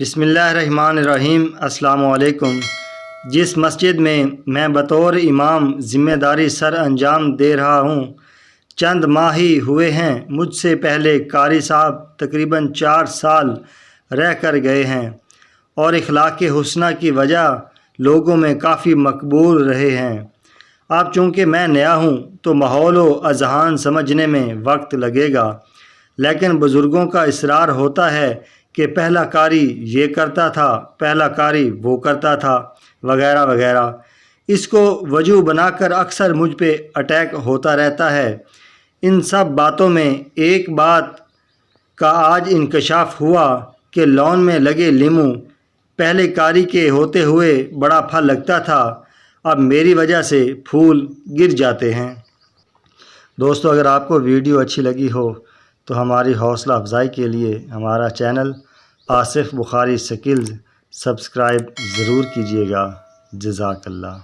بسم اللہ الرحمن الرحیم۔ السلام علیکم۔ جس مسجد میں میں بطور امام ذمہ داری سر انجام دے رہا ہوں، چند ماہ ہی ہوئے ہیں مجھ سے پہلے قاری صاحب تقریباً 4 سال رہ کر گئے ہیں اور اخلاق حسنہ کی وجہ لوگوں میں کافی مقبول رہے ہیں۔ اب چونکہ میں نیا ہوں تو ماحول و اذہان سمجھنے میں وقت لگے گا، لیکن بزرگوں کا اصرار ہوتا ہے کہ پہلا قاری یہ کرتا تھا، پہلا قاری وہ کرتا تھا، وغیرہ وغیرہ۔ اس کو وجہ بنا کر اکثر مجھ پہ اٹیک ہوتا رہتا ہے۔ ان سب باتوں میں ایک بات کا آج انکشاف ہوا کہ لون میں لگے لیموں پہلے قاری کے ہوتے ہوئے بڑا پھل لگتا تھا، اب میری وجہ سے پھول گر جاتے ہیں۔ دوستو، اگر آپ کو ویڈیو اچھی لگی ہو تو ہماری حوصلہ افزائی کے لیے ہمارا چینل آصف بخاری سکلز سبسکرائب ضرور کیجیے گا۔ جزاک اللہ۔